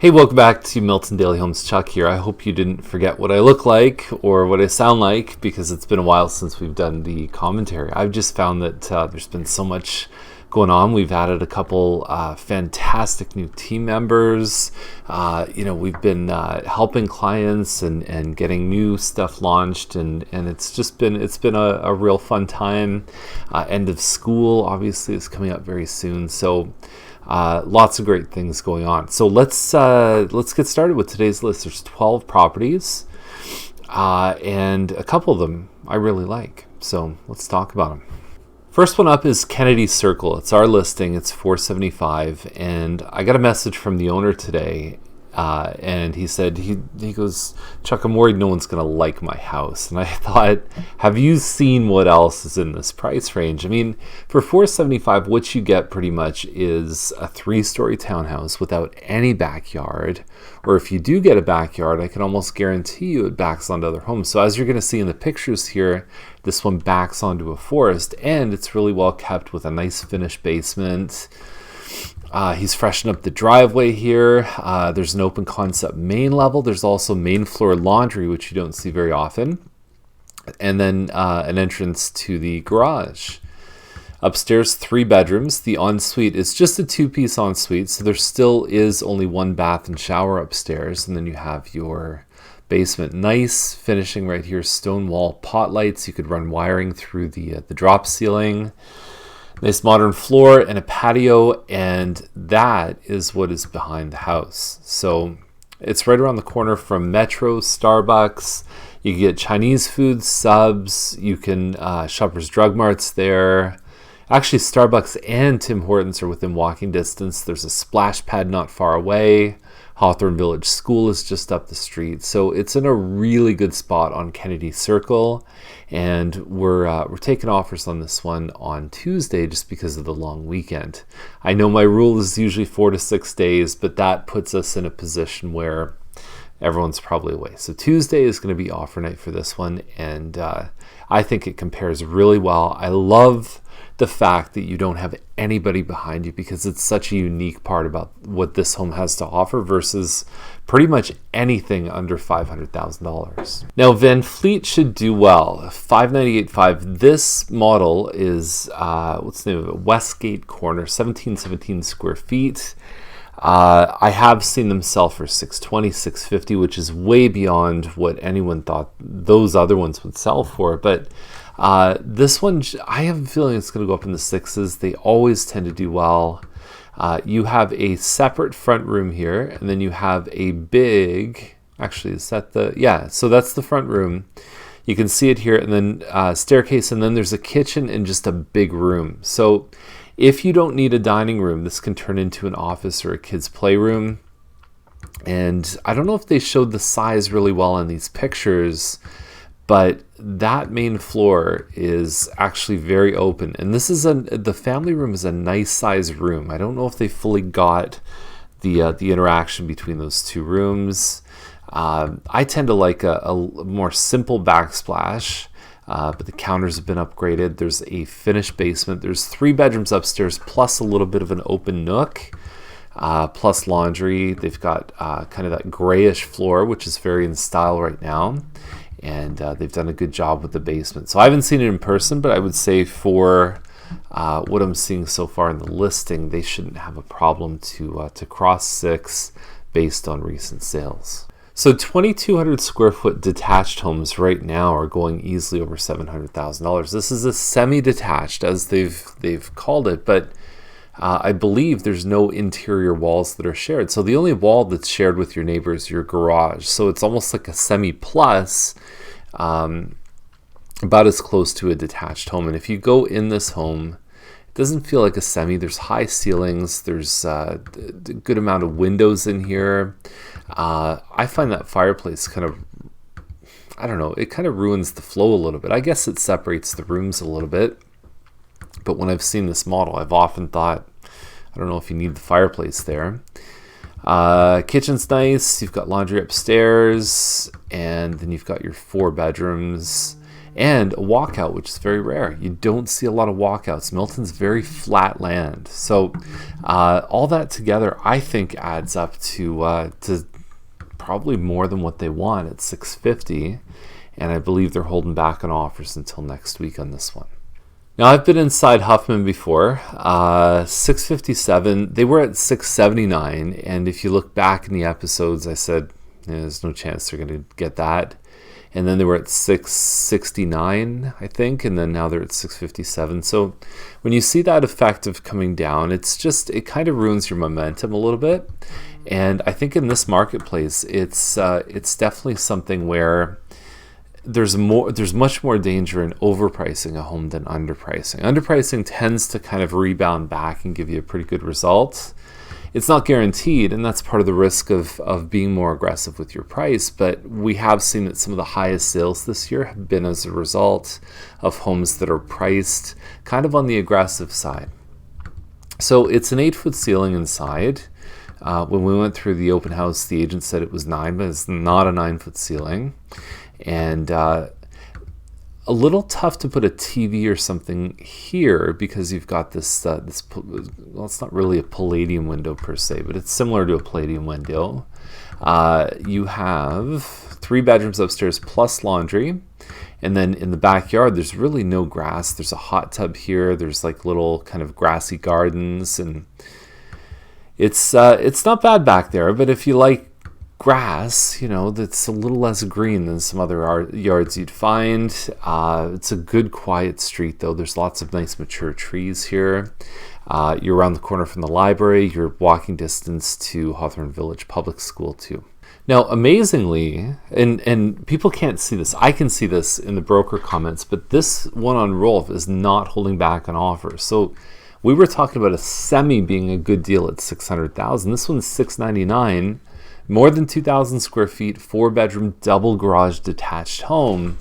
Hey, welcome back to Milton Daily Homes. Chuck here. I hope you didn't forget what I look like or what I sound like because it's been a while since we've done the commentary. I've just found that there's been so much going on. We've added a couple fantastic new team members. We've been helping clients and getting new stuff launched, and it's been a real fun time. End of school obviously is coming up very soon, so lots of great things going on. So let's get started with today's list. There's 12 properties, and a couple of them I really like. So let's talk about them. First one up is Kennedy Circle. It's our listing. It's $475, and I got a message from the owner today. And he said, he goes, Chuck, I'm worried no one's going to like my house. And I thought, have you seen what else is in this price range? I mean, for $475, what you get pretty much is a 3-story townhouse without any backyard. Or if you do get a backyard, I can almost guarantee you it backs onto other homes. So as you're going to see in the pictures here, this one backs onto a forest, and it's really well kept with a nice finished basement. He's freshened up the driveway here. There's an open concept main level. There's also main floor laundry, which you don't see very often. And then an entrance to the garage. Upstairs, 3 bedrooms. The ensuite is just a 2-piece ensuite, so there still is only 1 bath and shower upstairs. And then you have your basement. Nice finishing right here. Stone wall pot lights. You could run wiring through the drop ceiling. Nice modern floor and a patio, and that is what is behind the house. So it's right around the corner from Metro, Starbucks. You can get Chinese food, subs. You can Shoppers Drug Mart's there. Actually, Starbucks and Tim Hortons are within walking distance. There's a splash pad not far away. Hawthorne Village School is just up the street. So it's in a really good spot on Kennedy Circle. And we're taking offers on this one on Tuesday just because of the long weekend. I know my rule is usually 4 to 6 days, but that puts us in a position where everyone's probably away. So Tuesday is going to be offer night for this one, and I think it compares really well. I love the fact that you don't have anybody behind you because it's such a unique part about what this home has to offer versus pretty much anything under $500,000. Now, Van Fleet should do well. 598.5. This model is what's the name of it? Westgate Corner, 1717 square feet. I have seen them sell for $620, $650, which is way beyond what anyone thought those other ones would sell for. But this one, I have a feeling it's going to go up in the 6s. They always tend to do well. You have a separate front room here, and then you have a big, actually, is that the, yeah, so that's the front room. You can see it here, and then staircase, and then there's a kitchen and just a big room. So if you don't need a dining room, this can turn into an office or a kid's playroom. And I don't know if they showed the size really well in these pictures, but that main floor is actually very open. And this is the family room is a nice size room. I don't know if they fully got the interaction between those two rooms. I tend to like a more simple backsplash, but the counters have been upgraded. There's a finished basement. There's 3 bedrooms upstairs plus a little bit of an open nook, plus laundry. They've got kind of that grayish floor, which is very in style right now. And they've done a good job with the basement. So I haven't seen it in person, but I would say for what I'm seeing so far in the listing, they shouldn't have a problem to cross 6 based on recent sales. So 2,200 square foot detached homes right now are going easily over $700,000. This is a semi-detached, as they've called it, but I believe there's no interior walls that are shared. So the only wall that's shared with your neighbor is your garage. So it's almost like a semi-plus, about as close to a detached home. And if you go in this home, it doesn't feel like a semi. There's high ceilings. There's a good amount of windows in here. I find that fireplace kind of, I don't know, it kind of ruins the flow a little bit. I guess it separates the rooms a little bit. But when I've seen this model, I've often thought, I don't know if you need the fireplace there. Kitchen's nice. You've got laundry upstairs, and then you've got your 4 bedrooms. and a walkout, which is very rare. You don't see a lot of walkouts. Milton's very flat land. So all that together, I think, adds up to probably more than what they want at $650. And I believe they're holding back on offers until next week on this one. Now, I've been inside Hoffman before, $657. They were at $679, and if you look back in the episodes, I said there's no chance they're going to get that. And then they were at $669, I think, and then now they're at $657. So when you see that effect of coming down, it kind of ruins your momentum a little bit. And I think in this marketplace, it's definitely something where there's much more danger in overpricing a home than underpricing. Underpricing tends to kind of rebound back and give you a pretty good result. It's not guaranteed, and that's part of the risk of being more aggressive with your price, but we have seen that some of the highest sales this year have been as a result of homes that are priced kind of on the aggressive side. So it's an 8-foot ceiling inside. When we went through the open house, the agent said it was 9, but it's not a 9-foot ceiling. And a little tough to put a TV or something here because you've got this, well, it's not really a Palladium window per se, but it's similar to a Palladium window. You have 3 bedrooms upstairs plus laundry. And then in the backyard, there's really no grass. There's a hot tub here. There's like little kind of grassy gardens. And it's not bad back there, but if you like grass, that's a little less green than some other yards you'd find. It's a good quiet street though. There's lots of nice mature trees here. You're around the corner from the library. You're walking distance to Hawthorne Village Public School too. Now, amazingly, and people can't see this, I can see this in the broker comments, but this one on Rolph is not holding back on offers. So we were talking about a semi being a good deal at $600,000. This one's $699. More than 2,000 square feet, 4-bedroom, double garage detached home.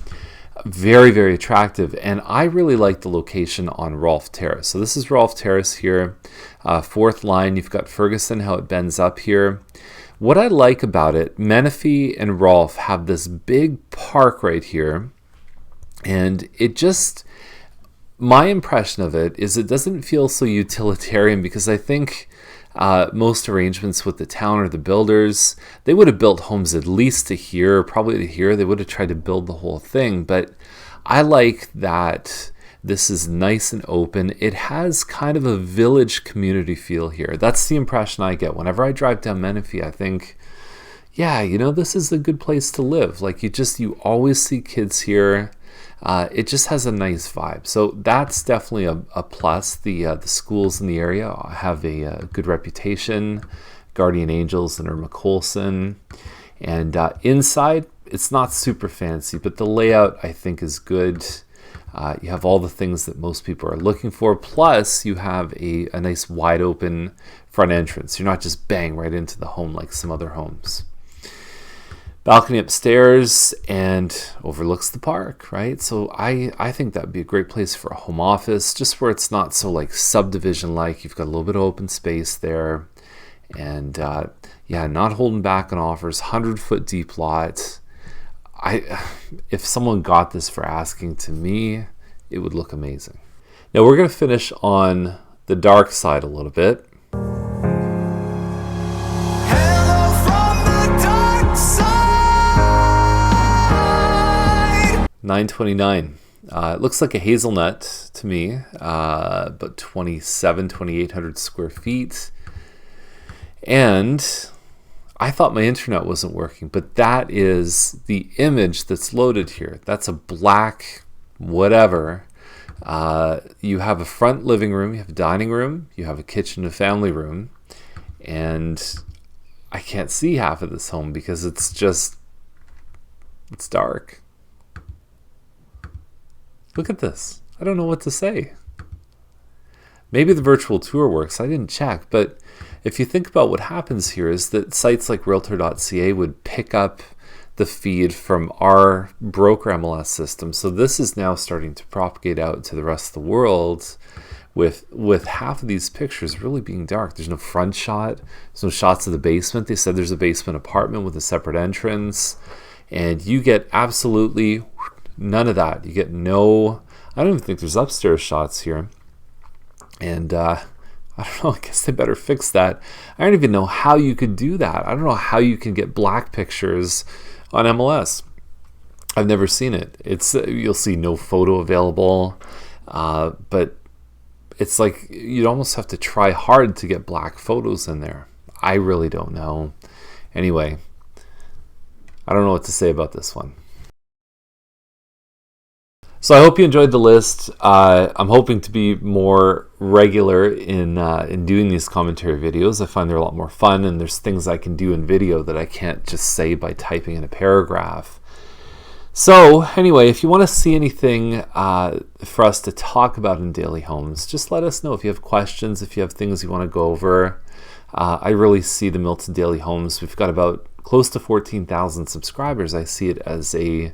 Very, very attractive. And I really like the location on Rolph Terrace. So this is Rolph Terrace here. 4th line, you've got Ferguson, how it bends up here. What I like about it, Menifee and Rolph have this big park right here. And my impression of it is it doesn't feel so utilitarian because I think most arrangements with the town or the builders, they would have built homes at least to here, probably to here. They would have tried to build the whole thing. But I like that this is nice and open. It has kind of a village community feel here. That's the impression I get. Whenever I drive down Menifee, I think, yeah, this is a good place to live. Like you always see kids here. It just has a nice vibe. So that's definitely a plus. The schools in the area have a good reputation. Guardian Angels and Irma Colson. And inside, it's not super fancy, but the layout I think is good. You have all the things that most people are looking for. Plus, you have a nice wide open front entrance. You're not just bang right into the home like some other homes. Balcony upstairs and overlooks the park, right? So I think that would be a great place for a home office, just where it's not so like subdivision-like. You've got a little bit of open space there. And not holding back on offers, 100-foot deep lot. If someone got this for asking, to me, it would look amazing. Now we're going to finish on the dark side a little bit. $929. It looks like a hazelnut to me, but 2,800 square feet. And I thought my internet wasn't working, but that is the image that's loaded here. That's a black whatever. You have a front living room, you have a dining room, you have a kitchen, a family room, and I can't see half of this home because it's dark. Look at this. I don't know what to say. Maybe the virtual tour works. I didn't check. But if you think about what happens here is that sites like Realtor.ca would pick up the feed from our broker MLS system. So this is now starting to propagate out to the rest of the world with half of these pictures really being dark. There's no front shot. There's no shots of the basement. They said there's a basement apartment with a separate entrance. And you get absolutely None of that. You get no, I don't even think there's upstairs shots here. And I don't know, I guess they better fix that. I don't even know how you could do that. I don't know how you can get black pictures on MLS. I've never seen it. It's you'll see no photo available, but it's like you'd almost have to try hard to get black photos in there. I really don't know. Anyway, I don't know what to say about this one. So I hope you enjoyed the list. I'm hoping to be more regular in doing these commentary videos. I find they're a lot more fun, and there's things I can do in video that I can't just say by typing in a paragraph. So anyway, if you want to see anything for us to talk about in Daily Homes, just let us know. If you have questions, if you have things you want to go over. I really see the Milton Daily Homes. We've got about close to 14,000 subscribers. I see it as a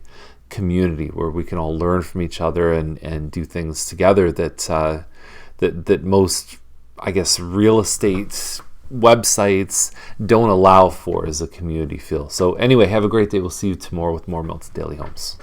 community where we can all learn from each other and do things together that most, I guess, real estate websites don't allow for as a community feel. So anyway, have a great day. We'll see you tomorrow with more Milton Daily Homes.